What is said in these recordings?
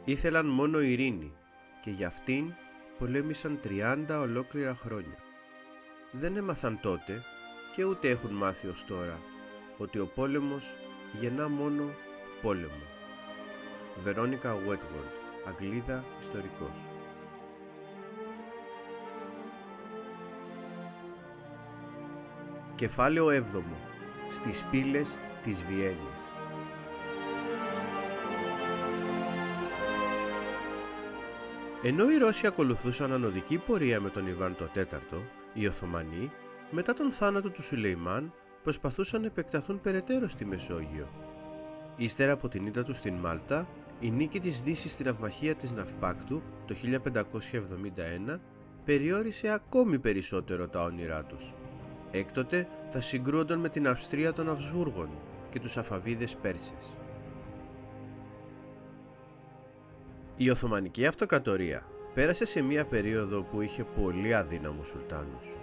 Ήθελαν μόνο ειρήνη και για αυτήν πολέμησαν 30 ολόκληρα χρόνια. Δεν έμαθαν τότε και ούτε έχουν μάθει ως τώρα ότι ο πόλεμος γεννά μόνο πόλεμο. Βερόνικα Βέτγορντ, Αγγλίδα ιστορικός. Κεφάλαιο 7. Στις πύλες της Βιέννης. Ενώ οι Ρώσοι ακολουθούσαν ανωδική πορεία με τον Ιβάν το τέταρτο, οι Οθωμανοί, μετά τον θάνατο του Σουλεϊμάν, προσπαθούσαν να επεκταθούν περαιτέρω στη Μεσόγειο. Ύστερα από την ήττα του στην Μάλτα, η νίκη της Δύσης στη ναυμαχία της Ναυπάκτου το 1571 περιόρισε ακόμη περισσότερο τα όνειρά τους. Έκτοτε θα συγκρούονταν με την Αυστρία των Αυσβούργων και τους Σαφαβίδες Πέρσες. Η Οθωμανική Αυτοκρατορία πέρασε σε μία περίοδο που είχε πολύ αδύναμους σουλτάνους.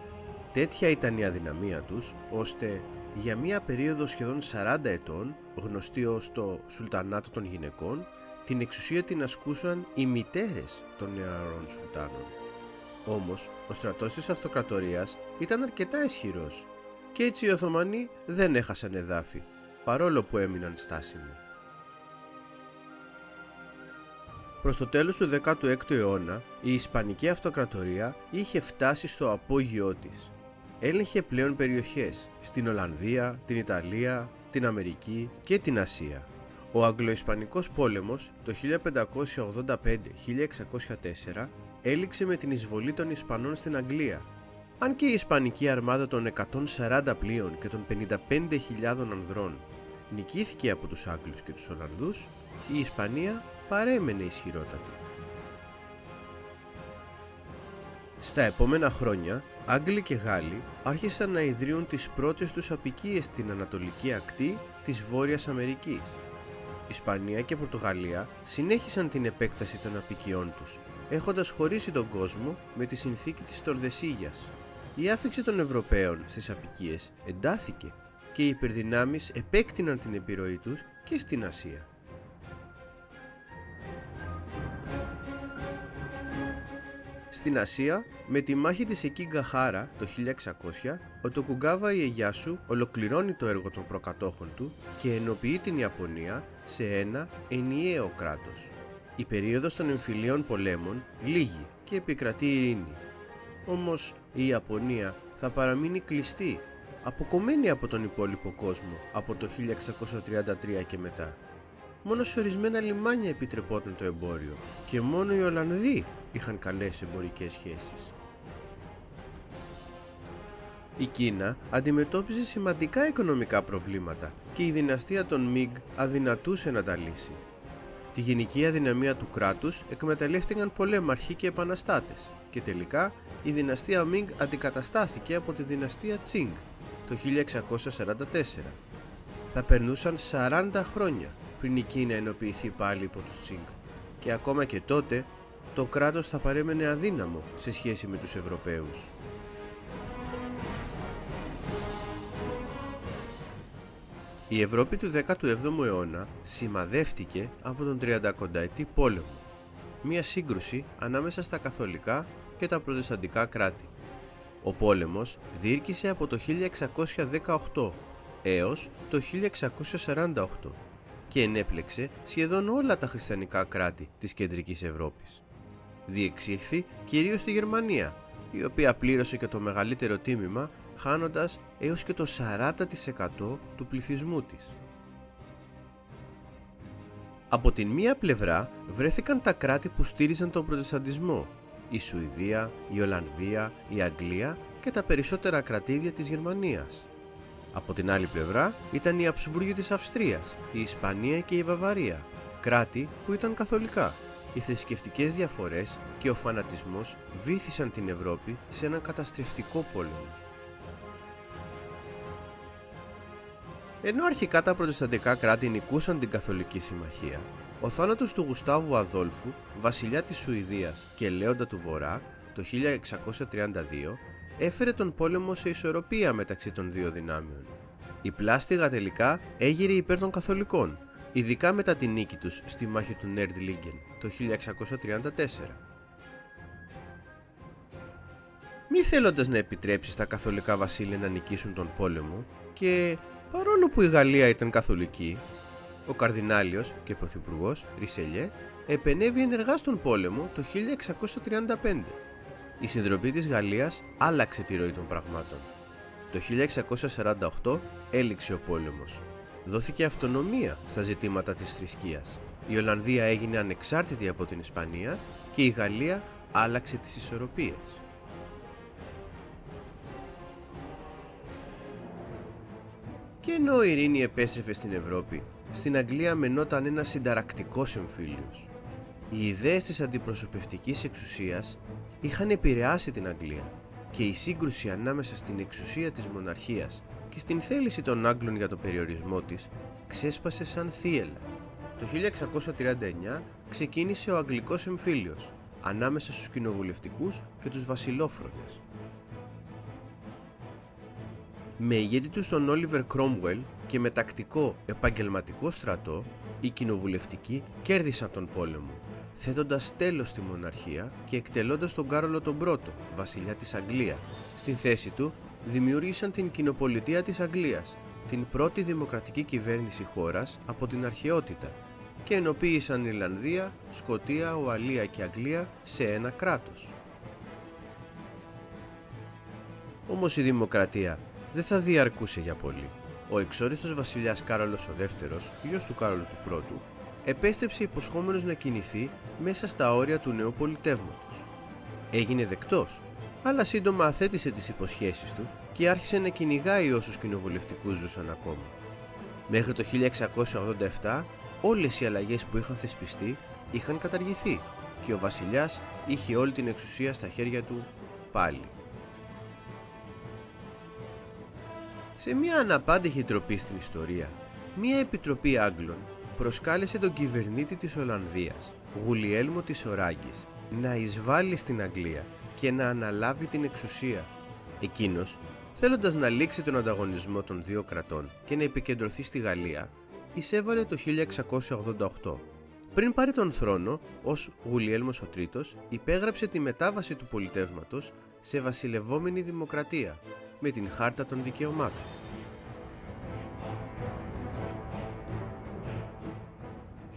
Τέτοια ήταν η αδυναμία τους, ώστε για μία περίοδο σχεδόν 40 ετών, γνωστή ως το Σουλτανάτο των Γυναικών, την εξουσία την ασκούσαν οι μητέρες των νεαρών σουλτάνων. Όμως, ο στρατός της Αυτοκρατορίας ήταν αρκετά ισχυρός και έτσι οι Οθωμανοί δεν έχασαν εδάφη, παρόλο που έμειναν στάσιμοι. Προς το τέλος του 16ου αιώνα, η Ισπανική Αυτοκρατορία είχε φτάσει στο απόγειό της. Έλεγχε πλέον περιοχές στην Ολλανδία, την Ιταλία, την Αμερική και την Ασία. Ο Αγγλο-Ισπανικός πόλεμος το 1585-1604 έληξε με την εισβολή των Ισπανών στην Αγγλία. Αν και η Ισπανική αρμάδα των 140 πλοίων και των 55.000 ανδρών νικήθηκε από τους Άγγλους και τους Ολλανδούς, η Ισπανία παρέμενε ισχυρότατη. Στα επόμενα χρόνια, Άγγλοι και Γάλλοι άρχισαν να ιδρύουν τις πρώτες τους αποικίες στην ανατολική ακτή της Βόρειας Αμερικής. Ισπανία και Πορτογαλία συνέχισαν την επέκταση των αποικιών τους, έχοντας χωρίσει τον κόσμο με τη συνθήκη της Τορδεσίγιας. Η άφιξη των Ευρωπαίων στις αποικίες εντάθηκε και οι υπερδυνάμεις επέκτηναν την επιρροή τους και στην Ασία. Στην Ασία, με τη μάχη της Εκίγκαχάρα το 1600, ο Τοκουγκάβα Ιεγιάσου ολοκληρώνει το έργο των προκατόχων του και ενοποιεί την Ιαπωνία σε ένα ενιαίο κράτος. Η περίοδος των εμφυλίων πολέμων λύγει και επικρατεί ειρήνη. Όμως η Ιαπωνία θα παραμείνει κλειστή, αποκομμένη από τον υπόλοιπο κόσμο από το 1633 και μετά. Μόνο σε ορισμένα λιμάνια επιτρεπόταν το εμπόριο και μόνο οι Ολλανδοί είχαν καλές εμπορικές σχέσεις. Η Κίνα αντιμετώπιζε σημαντικά οικονομικά προβλήματα και η δυναστεία των Μιγκ αδυνατούσε να τα λύσει. Τη γενική αδυναμία του κράτους εκμεταλλεύτηκαν πολέμαρχοι και επαναστάτες και τελικά η δυναστεία Μιγκ αντικαταστάθηκε από τη δυναστεία Τσινγκ το 1644. Θα περνούσαν 40 χρόνια πριν η Κίνα ενοποιηθεί πάλι υπό τους Τσινγκ και ακόμα και τότε το κράτος θα παρέμενε αδύναμο σε σχέση με τους Ευρωπαίους. Η Ευρώπη του 17ου αιώνα σημαδεύτηκε από τον 30 πόλεμο, μια σύγκρουση ανάμεσα στα καθολικά και τα προτεσταντικά κράτη. Ο πόλεμος διήρκησε από το 1618 έως το 1648 και ενέπλεξε σχεδόν όλα τα χριστιανικά κράτη της κεντρικής Ευρώπης. Διεξήχθη κυρίως στη Γερμανία, η οποία πλήρωσε και το μεγαλύτερο τίμημα, χάνοντας έως και το 40% του πληθυσμού της. Από την μία πλευρά βρέθηκαν τα κράτη που στήριζαν τον προτεσταντισμό, η Σουηδία, η Ολλανδία, η Αγγλία και τα περισσότερα κρατήδια της Γερμανίας. Από την άλλη πλευρά ήταν οι Αψβούργοι της Αυστρίας, η Ισπανία και η Βαβαρία, κράτη που ήταν καθολικά. Οι θρησκευτικές διαφορές και ο φανατισμός βύθισαν την Ευρώπη σε έναν καταστρεφτικό πόλεμο. Ενώ αρχικά τα προτεσταντικά κράτη νικούσαν την Καθολική Συμμαχία, ο θάνατος του Γουστάβου Αδόλφου, βασιλιά της Σουηδίας και Λέοντα του Βορρά, το 1632, έφερε τον πόλεμο σε ισορροπία μεταξύ των δύο δυνάμεων. Η πλάστιγα τελικά έγειρε υπέρ των Καθολικών, ειδικά μετά τη νίκη τους στη μάχη του Νέρντλιγκεν το 1634. Μη θέλοντας να επιτρέψει στα καθολικά βασίλεια να νικήσουν τον πόλεμο και παρόλο που η Γαλλία ήταν καθολική, ο καρδινάλιος και πρωθυπουργός Ρισελιέ επενέβη ενεργά στον πόλεμο το 1635. Η συντροπή της Γαλλίας άλλαξε τη ροή των πραγμάτων. Το 1648 έληξε ο πόλεμος. Δόθηκε αυτονομία στα ζητήματα της θρησκείας. Η Ολλανδία έγινε ανεξάρτητη από την Ισπανία και η Γαλλία άλλαξε τις ισορροπίες. Και ενώ η ειρήνη επέστρεφε στην Ευρώπη, στην Αγγλία μενόταν ένας συνταρακτικός εμφύλιος. Οι ιδέες της αντιπροσωπευτικής εξουσίας είχαν επηρεάσει την Αγγλία και η σύγκρουση ανάμεσα στην εξουσία της μοναρχίας και στην θέληση των Άγγλων για τον περιορισμό της ξέσπασε σαν θύελλα. Το 1639 ξεκίνησε ο Αγγλικός εμφύλιος ανάμεσα στους κοινοβουλευτικούς και τους βασιλόφρονες. Με ηγέτη τους τον Όλιβερ Κρόμουελ και με τακτικό επαγγελματικό στρατό, οι κοινοβουλευτικοί κέρδισαν τον πόλεμο, θέτοντας τέλος στη μοναρχία και εκτελώντας τον Κάρολο τον Πρώτο, βασιλιά της Αγγλίας. Στην θέση του δημιούργησαν την Κοινοπολιτεία της Αγγλίας, την πρώτη δημοκρατική κυβέρνηση χώρας από την αρχαιότητα, και ενοποίησαν Ιρλανδία, Σκωτία, Ουαλία και Αγγλία σε ένα κράτος. Όμως η δημοκρατία δεν θα διαρκούσε για πολύ. Ο εξόριστος βασιλιάς Κάρολος ο Δεύτερος, γιος του Κάρολου του Πρώτου, επέστρεψε υποσχόμενος να κινηθεί μέσα στα όρια του νέου πολιτεύματος. Έγινε δεκτός, αλλά σύντομα αθέτησε τις υποσχέσεις του και άρχισε να κυνηγάει όσους κοινοβουλευτικούς ζούσαν ακόμα. Μέχρι το 1687 όλες οι αλλαγές που είχαν θεσπιστεί είχαν καταργηθεί και ο βασιλιάς είχε όλη την εξουσία στα χέρια του πάλι. Σε μια αναπάντεχη τροπή στην ιστορία, μια επιτροπή Άγγλων προσκάλεσε τον κυβερνήτη της Ολλανδίας, Γουλιέλμο της Οράγκης, να εισβάλλει στην Αγγλία και να αναλάβει την εξουσία. Εκείνος, θέλοντας να λήξει τον ανταγωνισμό των δύο κρατών και να επικεντρωθεί στη Γαλλία, εισέβαλε το 1688. Πριν πάρει τον θρόνο, ως Γουλιέλμος ο Τρίτος υπέγραψε τη μετάβαση του πολιτεύματος σε βασιλευόμενη δημοκρατία με την Χάρτα των Δικαιωμάτων.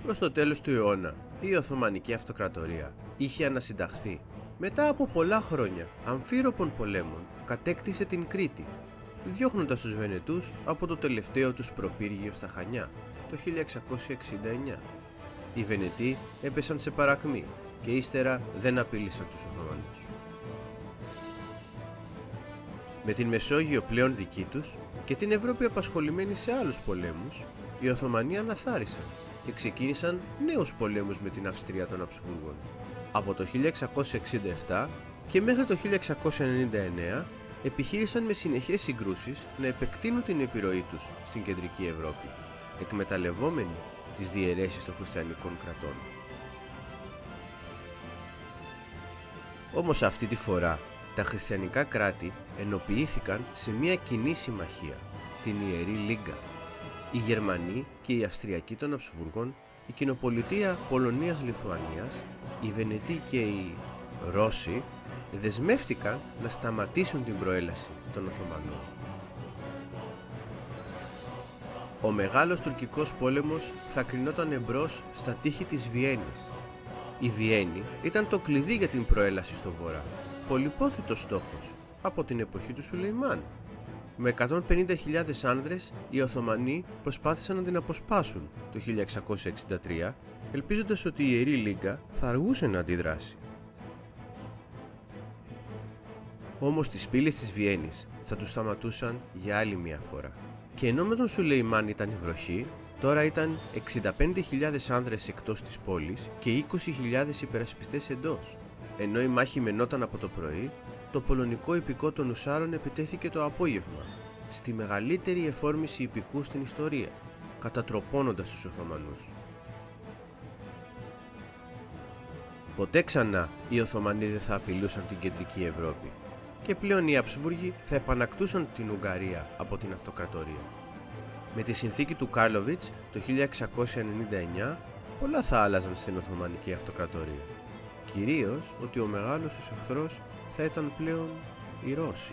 Προς το τέλος του αιώνα, η Οθωμανική Αυτοκρατορία είχε ανασυνταχθεί. Μετά από πολλά χρόνια αμφίροπων πολέμων, κατέκτησε την Κρήτη, διώχνοντας τους Βενετούς από το τελευταίο τους προπύργιο στα Χανιά, το 1669. Οι Βενετοί έπεσαν σε παρακμή και ύστερα δεν απείλησαν τους Οθωμανούς. Με την Μεσόγειο πλέον δική τους και την Ευρώπη απασχολημένη σε άλλους πολέμους, οι Οθωμανοί αναθάρισαν και ξεκίνησαν νέους πολέμους με την Αυστρία των Αψβούργων. Από το 1667 και μέχρι το 1699 επιχείρησαν με συνεχές συγκρούσεις να επεκτείνουν την επιρροή τους στην κεντρική Ευρώπη, εκμεταλλευόμενοι τις διαιρέσεις των χριστιανικών κρατών. Όμως αυτή τη φορά τα χριστιανικά κράτη ενοποιήθηκαν σε μια κοινή συμμαχία, την Ιερή Λίγκα. Οι Γερμανοί και οι Αυστριακοί των Αψβούργων, η Κοινοπολιτεία Πολωνίας-Λιθουανίας, οι Βενετοί και οι Ρώσοι δεσμεύτηκαν να σταματήσουν την προέλαση των Οθωμανών. Ο Μεγάλος Τουρκικός Πόλεμος θα κρινόταν εμπρός στα τείχη της Βιέννης. Η Βιέννη ήταν το κλειδί για την προέλαση στο βορρά, πολυπόθητος στόχος από την εποχή του Σουλεϊμάν. Με 150.000 άνδρες, οι Οθωμανοί προσπάθησαν να την αποσπάσουν το 1663, ελπίζοντας ότι η Ιερή Λίγκα θα αργούσε να αντιδράσει. Όμως τις πύλες της Βιέννης θα τους σταματούσαν για άλλη μια φορά. Και ενώ με τον Σουλεϊμάν ήταν η βροχή, τώρα ήταν 65.000 άνδρες εκτός της πόλης και 20.000 υπερασπιστές εντός. Ενώ η μάχη μενόταν από το πρωί, το πολωνικό ιππικό των Ουσάρων επιτέθηκε το απόγευμα, στη μεγαλύτερη εφόρμηση ιππικού στην ιστορία, κατατροπώνοντας τους Οθωμανούς. Ποτέ ξανά οι Οθωμανοί δεν θα απειλούσαν την κεντρική Ευρώπη και πλέον οι Αψβούργοι θα επανακτούσαν την Ουγγαρία από την Αυτοκρατορία. Με τη συνθήκη του Κάρλοβιτς το 1699 πολλά θα άλλαζαν στην Οθωμανική Αυτοκρατορία. Κυρίως ότι ο μεγάλος τους εχθρός θα ήταν πλέον οι Ρώσοι.